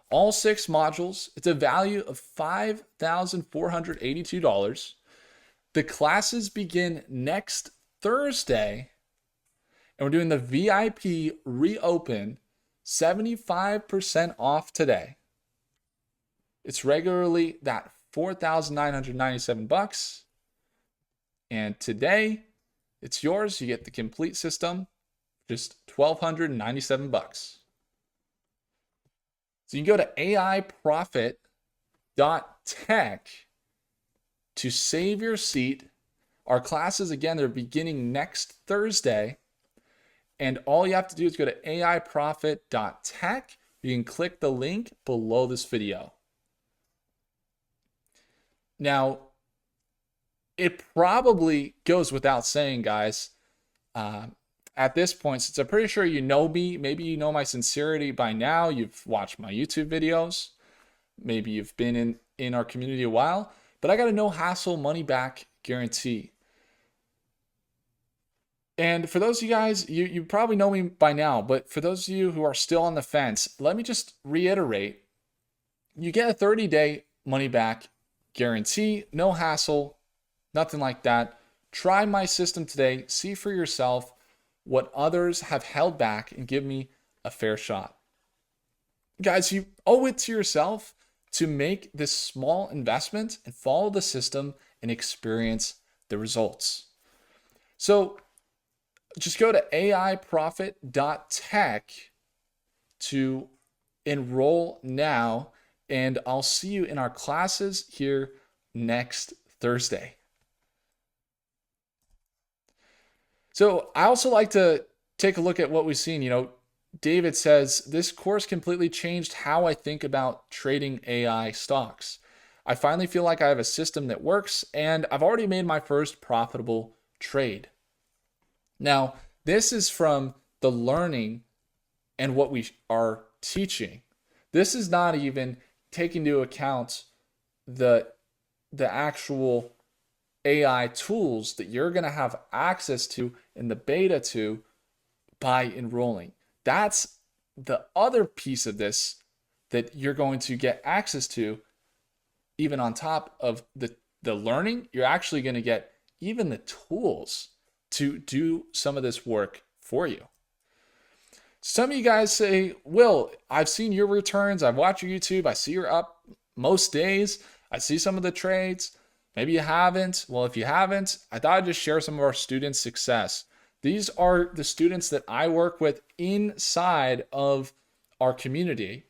all 6 modules. It's a value of $5,482. The classes begin next Thursday, and we're doing the VIP reopen 75% off today. It's regularly that $4,997. And today it's yours. You get the complete system, just $1,297. So you can go to aiprofit.tech to save your seat. Our classes, again, they're beginning next Thursday. And all you have to do is go to aiprofit.tech. You can click the link below this video. Now, it probably goes without saying, guys, at this point, since I'm pretty sure you know me, maybe you know my sincerity by now, you've watched my YouTube videos, maybe you've been in our community a while, but I got a no hassle money back guarantee. And for those of you guys, you probably know me by now, but for those of you who are still on the fence, let me just reiterate. You get a 30-day money back guarantee, no hassle, nothing like that. Try my system today, see for yourself what others have held back, and give me a fair shot. Guys, you owe it to yourself to make this small investment and follow the system and experience the results. So just go to aiprofit.tech to enroll now, and I'll see you in our classes here next Thursday. So I also like to take a look at what we've seen. You know, David says, this course completely changed how I think about trading AI stocks. I finally feel like I have a system that works, and I've already made my first profitable trade. Now, this is from the learning and what we are teaching. This is not even taking into account the actual AI tools that you're going to have access to in the beta to by enrolling. That's the other piece of this that you're going to get access to. Even on top of the learning, you're actually going to get even the tools to do some of this work for you. Some of you guys say, Will, I've seen your returns. I've watched your YouTube. I see you're up most days. I see some of the trades. Maybe you haven't. Well, if you haven't, I thought I'd just share some of our students' success. These are the students that I work with inside of our community.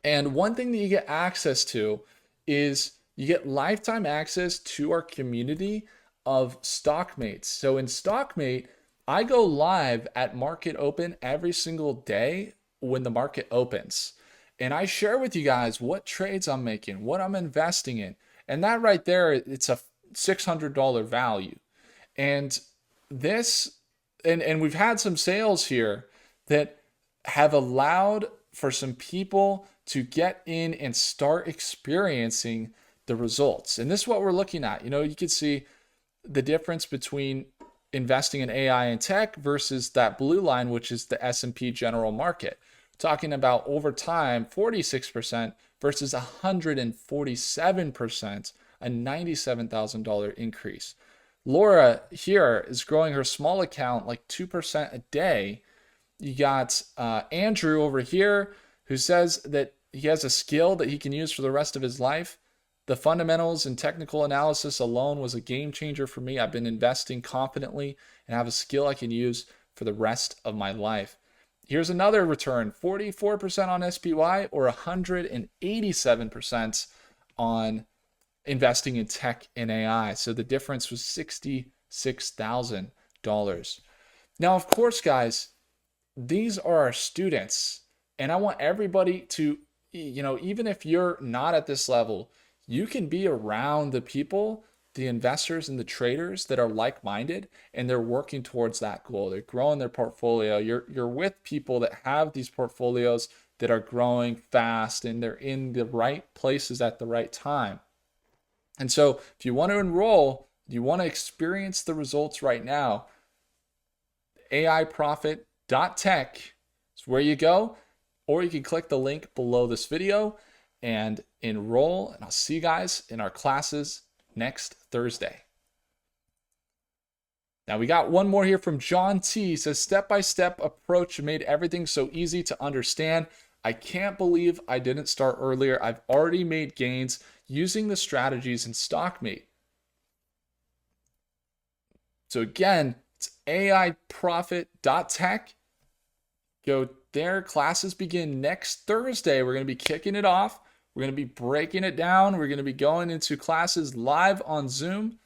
And one thing that you get access to is you get lifetime access to our community of Stockmates. So in Stockmate, I go live at market open every single day when the market opens. And I share with you guys what trades I'm making, what I'm investing in. And that right there, it's a $600 value. And this, and we've had some sales here that have allowed for some people to get in and start experiencing the results. And this is what we're looking at. You can see the difference between investing in AI and tech versus that blue line, which is the S&P general market. Talking about over time, 46% versus 147%, a $97,000 increase. Laura here is growing her small account like 2% a day. You got Andrew over here who says that he has a skill that he can use for the rest of his life. The fundamentals and technical analysis alone was a game changer for me. I've been investing confidently and have a skill I can use for the rest of my life. Here's another return, 44% on SPY or 187% on investing in tech and AI. So the difference was $66,000. Now, of course, guys, these are our students, and I want everybody to, even if you're not at this level, you can be around the people, the investors and the traders that are like-minded, and they're working towards that goal. They're growing their portfolio. You're with people that have these portfolios that are growing fast, and they're in the right places at the right time. And so if you want to enroll, you want to experience the results right now, aiprofit.tech is where you go, or you can click the link below this video and enroll. And I'll see you guys in our classes next Thursday. Now we got one more here from John T. He says, step-by-step approach made everything so easy to understand. I can't believe I didn't start earlier. I've already made gains using the strategies in Stockmate. So again, it's aiprofit.tech. Go there. Classes begin next Thursday. We're going to be kicking it off. We're going to be breaking it down. We're going to be going into classes live on Zoom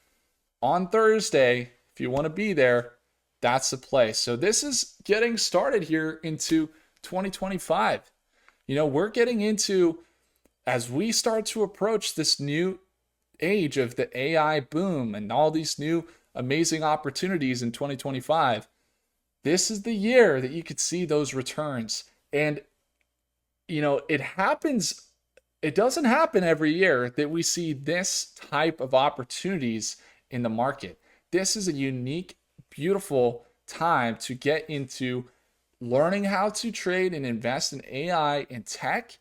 on Thursday. If you want to be there, that's the place. So this is getting started here into 2025. We're getting into, as we start to approach this new age of the AI boom and all these new amazing opportunities in 2025, this is the year that you could see those returns. And, it doesn't happen every year that we see this type of opportunities in the market. This is a unique, beautiful time to get into learning how to trade and invest in AI and tech.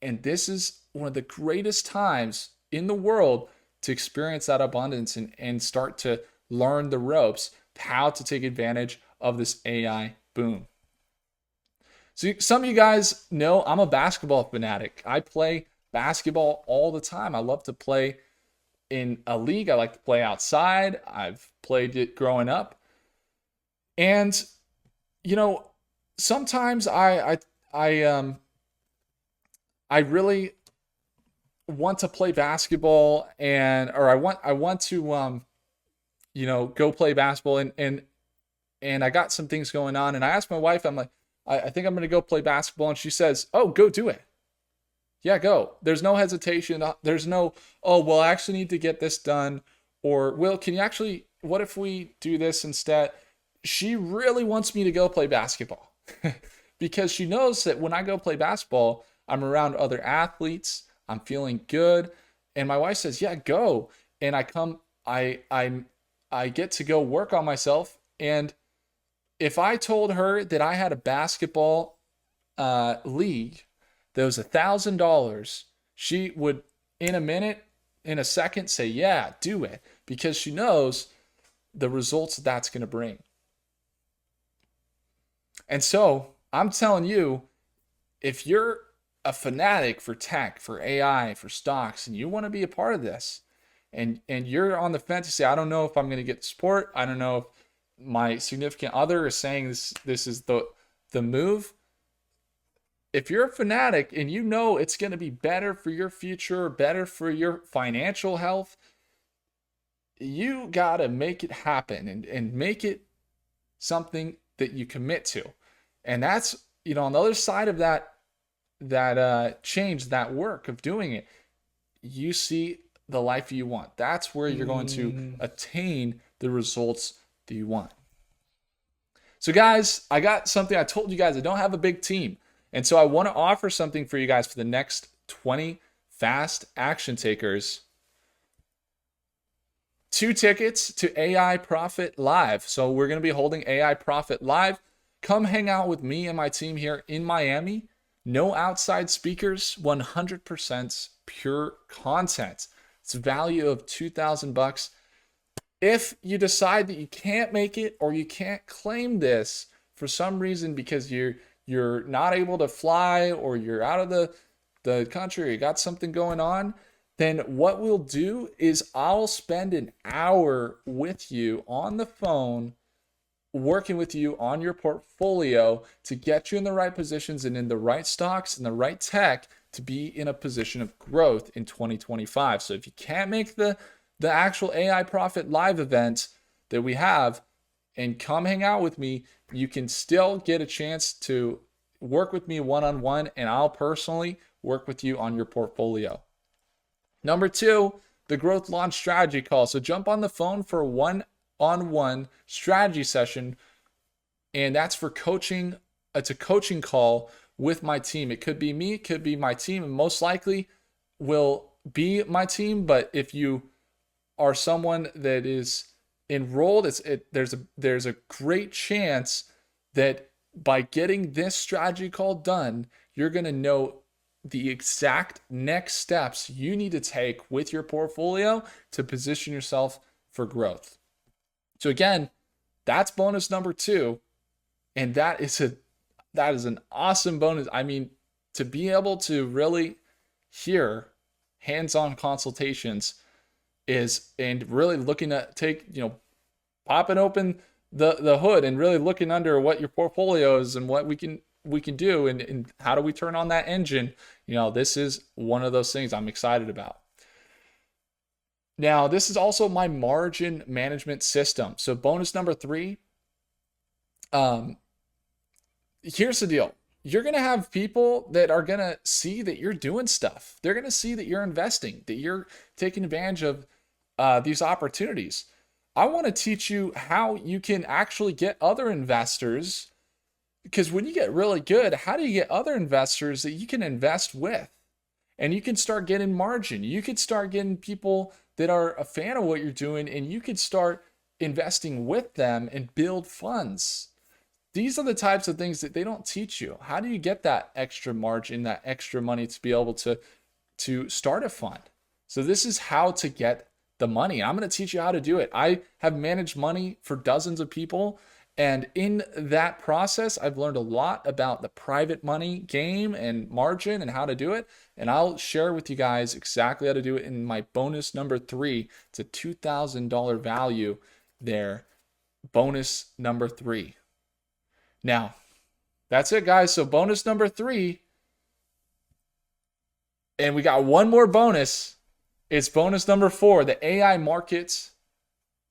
And this is one of the greatest times in the world to experience that abundance and start to learn the ropes, how to take advantage of this AI boom. So some of you guys know I'm a basketball fanatic. I play basketball all the time. I love to play in a league. I like to play outside. I've played it growing up. And, sometimes I really want to play basketball or I want to go play basketball and I got some things going on, and I asked my wife, I'm like, I think I'm going to go play basketball, and she says, "Oh, go do it." Yeah, go. There's no hesitation. There's no, "Oh, well, I actually need to get this done," or, "Will, what if we do this instead?" She really wants me to go play basketball because she knows that when I go play basketball, I'm around other athletes. I'm feeling good. And my wife says, "Yeah, go." And I get to go work on myself. And if I told her that I had a basketball league that was $1,000, she would, in a second, say, "Yeah, do it," because she knows the results that's going to bring. And so I'm telling you, if you're a fanatic for tech, for AI, for stocks, and you want to be a part of this, and you're on the fence, you say, "I don't know if I'm going to get support. I don't know if my significant other is saying this is the move. If you're a fanatic and you know it's going to be better for your future, better for your financial health, you got to make it happen and make it something that you commit to. And that's, on the other side of that change, that work of doing it, you see the life you want. That's where you're going to attain the results that you want. So guys, I got something. I told you guys I don't have a big team. And so I want to offer something for you guys for the next 20 fast action takers. 2 tickets to AI Profit Live. So we're going to be holding AI Profit Live. Come hang out with me and my team here in Miami. No outside speakers, 100% pure content. It's a value of $2,000. If you decide that you can't make it or you can't claim this for some reason because you're not able to fly or you're out of the country or you got something going on, then what we'll do is I'll spend an hour with you on the phone working with you on your portfolio to get you in the right positions and in the right stocks and the right tech to be in a position of growth in 2025. So if you can't make the actual AI Profit Live event that we have and come hang out with me, you can still get a chance to work with me one-on-one, and I'll personally work with you on your portfolio. Number 2, the growth launch strategy call. So jump on the phone for a one-on-one strategy session, and that's for coaching. It's a coaching call with my team. It could be me, it could be my team, and most likely will be my team. But if you are someone that is enrolled, there's a great chance that by getting this strategy call done, you're going to know the exact next steps you need to take with your portfolio to position yourself for growth. So again, that's bonus number 2, and that is an awesome bonus. I mean, to be able to really hear hands-on consultations and really looking at popping open the hood and really looking under what your portfolio is and what we can do and how do we turn on that engine. This is one of those things I'm excited about. Now, this is also my margin management system. So bonus number 3, here's the deal. You're going to have people that are going to see that you're doing stuff. They're going to see that you're investing, that you're taking advantage of these opportunities. I want to teach you how you can actually get other investors, because when you get really good, how do you get other investors that you can invest with? And you can start getting margin. You could start getting people that are a fan of what you're doing, and you could start investing with them and build funds. These are the types of things that they don't teach you. How do you get that extra margin, that extra money to be able to start a fund? So this is how to get the money. I'm going to teach you how to do it. I have managed money for dozens of people, and in that process, I've learned a lot about the private money game and margin and how to do it. And I'll share with you guys exactly how to do it in my bonus number 3. It's a $2,000 value there. Bonus number 3. Now, that's it, guys. So bonus number 3, and we got one more bonus. It's bonus number 4, the AI Markets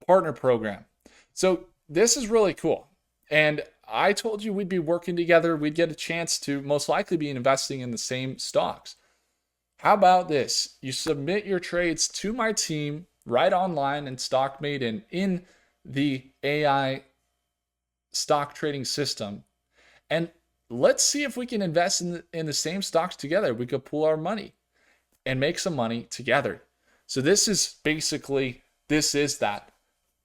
Partner Program. So this is really cool. And I told you we'd be working together. We'd get a chance to most likely be investing in the same stocks. How about this? You submit your trades to my team right online in StockMate and in the AI stock trading system. And let's see if we can invest in the same stocks together. We could pool our money and make some money together. So this is that.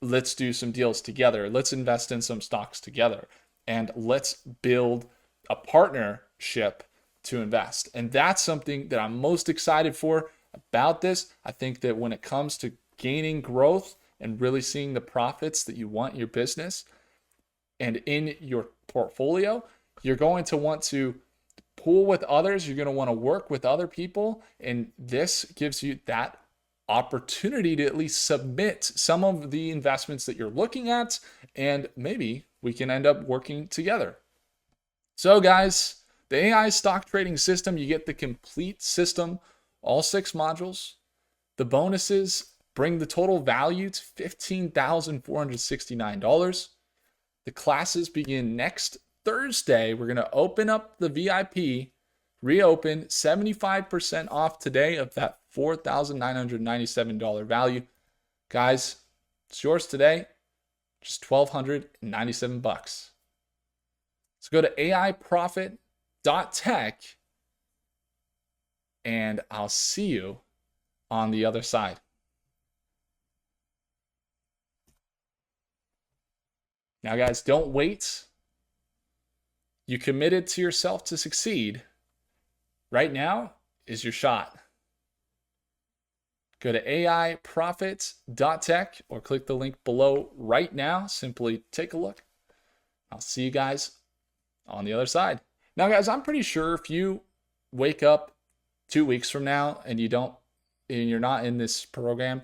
Let's do some deals together. Let's invest in some stocks together. And let's build a partnership to invest. And that's something that I'm most excited for about this. I think that when it comes to gaining growth and really seeing the profits that you want in your business and in your portfolio, you're going to want to pool with others. You're going to want to work with other people. And this gives you that opportunity to at least submit some of the investments that you're looking at, and maybe we can end up working together. So guys, the AI stock trading system, you get the complete system, all 6 modules. The bonuses bring the total value to $15,469. The classes begin next Thursday. We're going to open up the VIP, reopen 75% off today of that $4,997 value. Guys, it's yours today, just $1,297. So go to aiprofit.tech and I'll see you on the other side. Now, guys, don't wait. You committed to yourself to succeed. Right now is your shot. Go to aiprofit.tech or click the link below right now. Simply take a look. I'll see you guys on the other side. Now, guys, I'm pretty sure if you wake up 2 weeks from now and you're not in this program,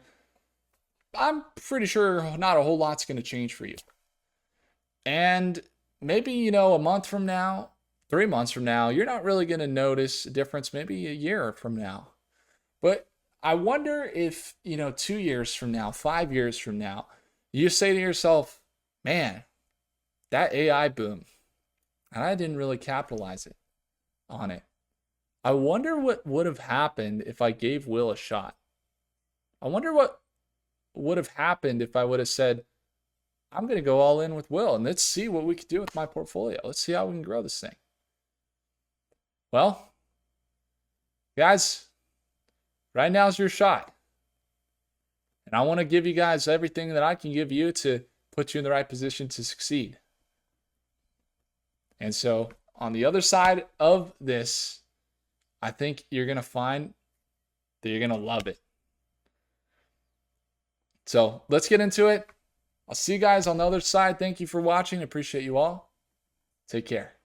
I'm pretty sure not a whole lot's going to change for you. And maybe, a month from now, 3 months from now, you're not really going to notice a difference, maybe a year from now. But I wonder if, 2 years from now, 5 years from now, you say to yourself, man, that AI boom, and I didn't really capitalize on it. I wonder what would have happened if I gave Will a shot. I wonder what would have happened if I would have said, I'm going to go all in with Will and let's see what we can do with my portfolio. Let's see how we can grow this thing. Well, guys, right now is your shot. And I want to give you guys everything that I can give you to put you in the right position to succeed. And so on the other side of this, I think you're going to find that you're going to love it. So let's get into it. I'll see you guys on the other side. Thank you for watching. I appreciate you all. Take care.